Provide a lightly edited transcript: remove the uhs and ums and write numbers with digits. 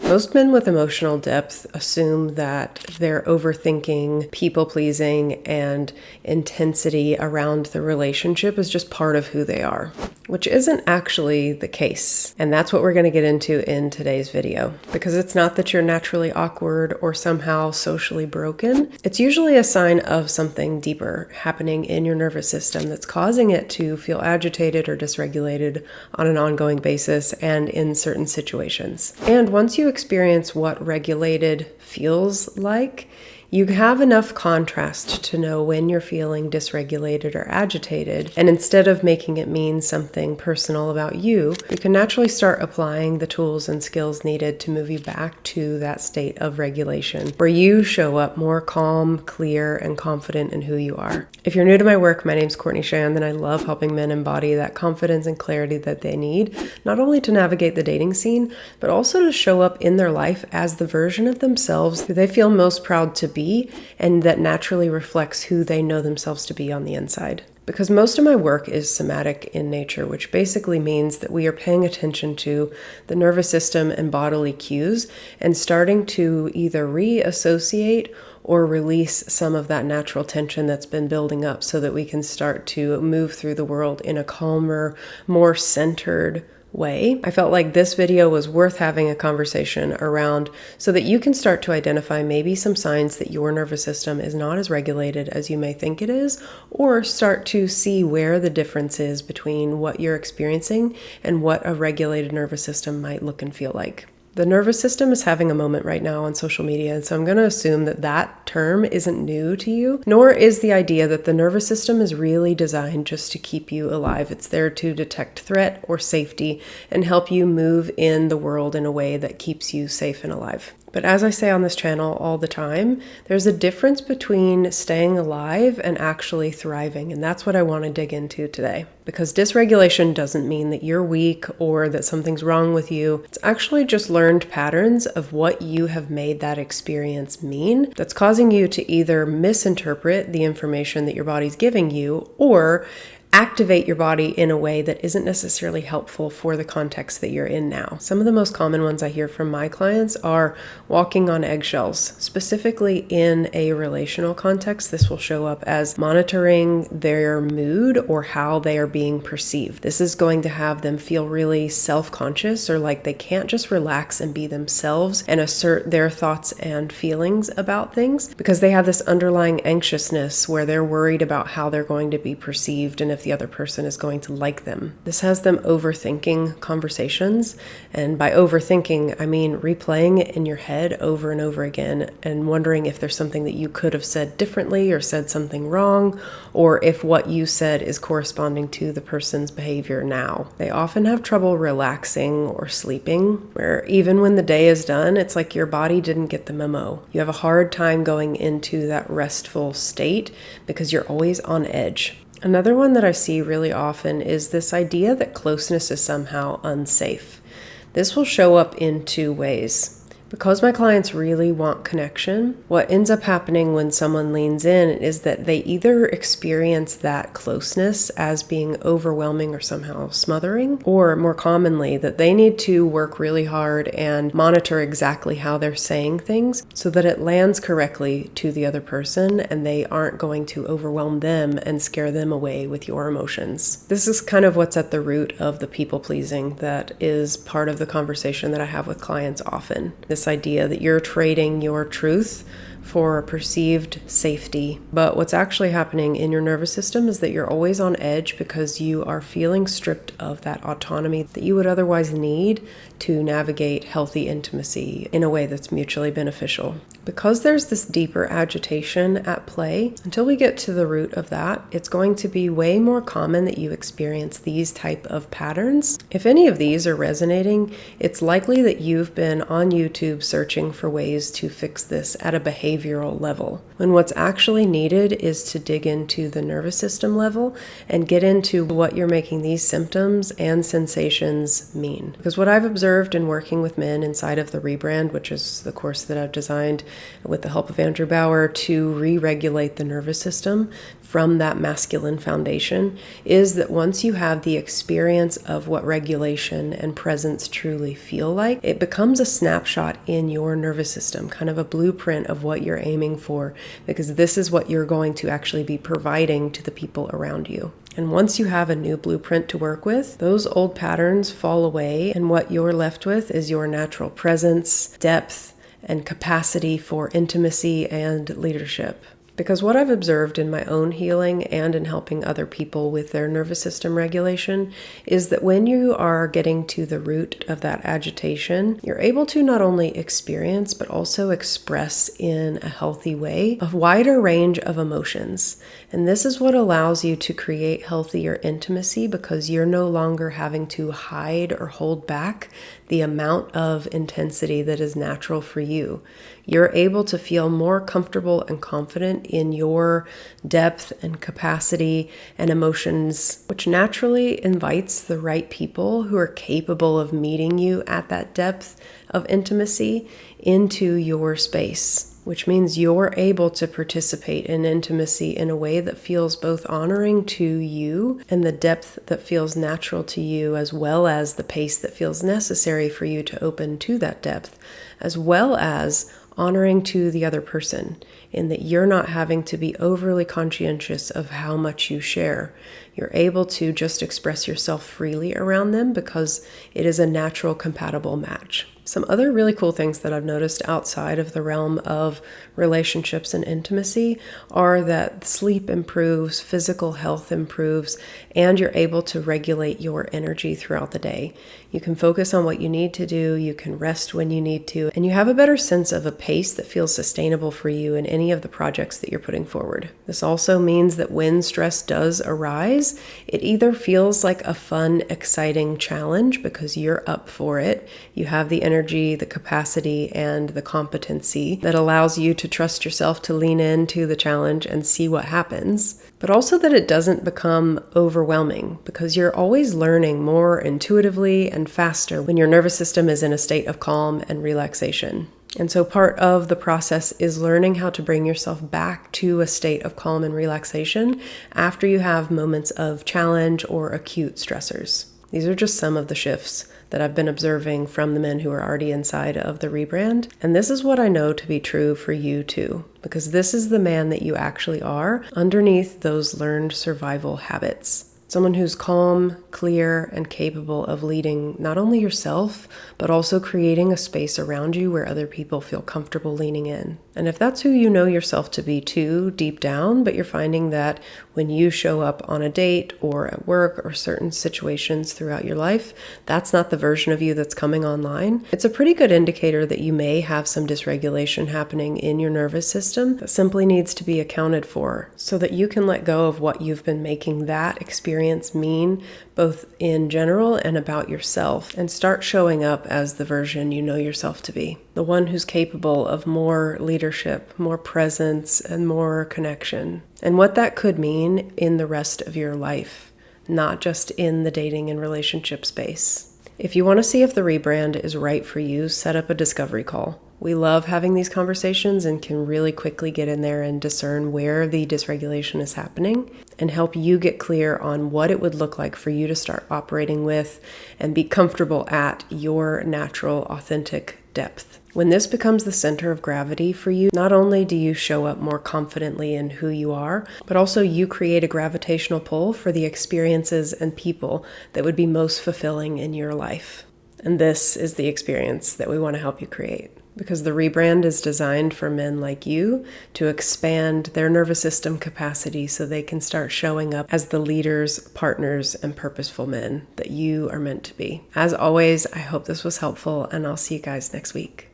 Most men with emotional depth assume that their overthinking, people-pleasing, and intensity around the relationship is just part of who they are, which isn't actually the case. And that's what we're going to get into in today's video. Because it's not that you're naturally awkward or somehow socially broken. It's usually a sign of something deeper happening in your nervous system that's causing it to feel agitated or dysregulated on an ongoing basis and in certain situations. And once you experience what regulated feels like, you have enough contrast to know when you're feeling dysregulated or agitated, and instead of making it mean something personal about you, you can naturally start applying the tools and skills needed to move you back to that state of regulation, where you show up more calm, clear, and confident in who you are. If you're new to my work, my name's Courtney Shand, and I love helping men embody that confidence and clarity that they need, not only to navigate the dating scene, but also to show up in their life as the version of themselves that they feel most proud to be, and that naturally reflects who they know themselves to be on the inside. Because most of my work is somatic in nature, which basically means that we are paying attention to the nervous system and bodily cues and starting to either reassociate or release some of that natural tension that's been building up so that we can start to move through the world in a calmer, more centered way. I felt like this video was worth having a conversation around so that you can start to identify maybe some signs that your nervous system is not as regulated as you may think it is, or start to see where the difference is between what you're experiencing and what a regulated nervous system might look and feel like. The nervous system is having a moment right now on social media, and so I'm going to assume that that term isn't new to you, nor is the idea that the nervous system is really designed just to keep you alive. It's there to detect threat or safety and help you move in the world in a way that keeps you safe and alive. But as I say on this channel all the time, there's a difference between staying alive and actually thriving, and that's what I want to dig into today. Because dysregulation doesn't mean that you're weak or that something's wrong with you. It's actually just learned patterns of what you have made that experience mean that's causing you to either misinterpret the information that your body's giving you or activate your body in a way that isn't necessarily helpful for the context that you're in now. Some of the most common ones I hear from my clients are walking on eggshells. Specifically in a relational context, this will show up as monitoring their mood or how they are being perceived. This is going to have them feel really self-conscious or like they can't just relax and be themselves and assert their thoughts and feelings about things because they have this underlying anxiousness where they're worried about how they're going to be perceived and if the other person is going to like them. This has them overthinking conversations, and by overthinking, I mean replaying it in your head over and over again and wondering if there's something that you could have said differently or said something wrong, or if what you said is corresponding to the person's behavior now. They often have trouble relaxing or sleeping, where even when the day is done, it's like your body didn't get the memo. You have a hard time going into that restful state because you're always on edge. Another one that I see really often is this idea that closeness is somehow unsafe. This will show up in two ways. Because my clients really want connection, what ends up happening when someone leans in is that they either experience that closeness as being overwhelming or somehow smothering, or more commonly, that they need to work really hard and monitor exactly how they're saying things so that it lands correctly to the other person and they aren't going to overwhelm them and scare them away with your emotions. This is kind of what's at the root of the people pleasing that is part of the conversation that I have with clients often. This idea that you're trading your truth for perceived safety. But what's actually happening in your nervous system is that you're always on edge because you are feeling stripped of that autonomy that you would otherwise need to navigate healthy intimacy in a way that's mutually beneficial. Because there's this deeper agitation at play, until we get to the root of that, it's going to be way more common that you experience these type of patterns. If any of these are resonating, it's likely that you've been on YouTube searching for ways to fix this at a behavioral behavioral level, when what's actually needed is to dig into the nervous system level and get into what you're making these symptoms and sensations mean. Because what I've observed in working with men inside of the Rebrand, which is the course that I've designed with the help of Andrew Bauer to re-regulate the nervous system from that masculine foundation, is that once you have the experience of what regulation and presence truly feel like, it becomes a snapshot in your nervous system, kind of a blueprint of what you're aiming for, because this is what you're going to actually be providing to the people around you. And once you have a new blueprint to work with, those old patterns fall away, and what you're left with is your natural presence, depth, and capacity for intimacy and leadership. Because what I've observed in my own healing and in helping other people with their nervous system regulation is that when you are getting to the root of that agitation, you're able to not only experience but also express in a healthy way a wider range of emotions. And this is what allows you to create healthier intimacy, because you're no longer having to hide or hold back the amount of intensity that is natural for you. You're able to feel more comfortable and confident in your depth and capacity and emotions, which naturally invites the right people who are capable of meeting you at that depth of intimacy into your space, which means you're able to participate in intimacy in a way that feels both honoring to you and the depth that feels natural to you, as well as the pace that feels necessary for you to open to that depth, as well as honoring to the other person, in that you're not having to be overly conscientious of how much you share. You're able to just express yourself freely around them because it is a natural, compatible match. Some other really cool things that I've noticed outside of the realm of relationships and intimacy are that sleep improves, physical health improves, and you're able to regulate your energy throughout the day. You can focus on what you need to do, you can rest when you need to, and you have a better sense of a pace that feels sustainable for you in any of the projects that you're putting forward. This also means that when stress does arise, it either feels like a fun, exciting challenge because you're up for it, you have the energy, the capacity, and the competency that allows you to trust yourself to lean into the challenge and see what happens, but also that it doesn't become overwhelming because you're always learning more intuitively and faster when your nervous system is in a state of calm and relaxation. And so part of the process is learning how to bring yourself back to a state of calm and relaxation after you have moments of challenge or acute stressors. These are just some of the shifts that I've been observing from the men who are already inside of the Rebrand. And this is what I know to be true for you too, because this is the man that you actually are underneath those learned survival habits. Someone who's calm, clear, and capable of leading not only yourself, but also creating a space around you where other people feel comfortable leaning in. And if that's who you know yourself to be too, deep down, but you're finding that when you show up on a date or at work or certain situations throughout your life, that's not the version of you that's coming online, it's a pretty good indicator that you may have some dysregulation happening in your nervous system that simply needs to be accounted for so that you can let go of what you've been making that experience mean, both in general and about yourself, and start showing up as the version you know yourself to be. The one who's capable of more leadership, more presence, and more connection. And what that could mean in the rest of your life, not just in the dating and relationship space. If you want to see if the Rebrand is right for you, set up a discovery call. We love having these conversations and can really quickly get in there and discern where the dysregulation is happening and help you get clear on what it would look like for you to start operating with and be comfortable at your natural, authentic depth. When this becomes the center of gravity for you, not only do you show up more confidently in who you are, but also you create a gravitational pull for the experiences and people that would be most fulfilling in your life. And this is the experience that we want to help you create. Because the Rebrand is designed for men like you to expand their nervous system capacity so they can start showing up as the leaders, partners, and purposeful men that you are meant to be. As always, I hope this was helpful, and I'll see you guys next week.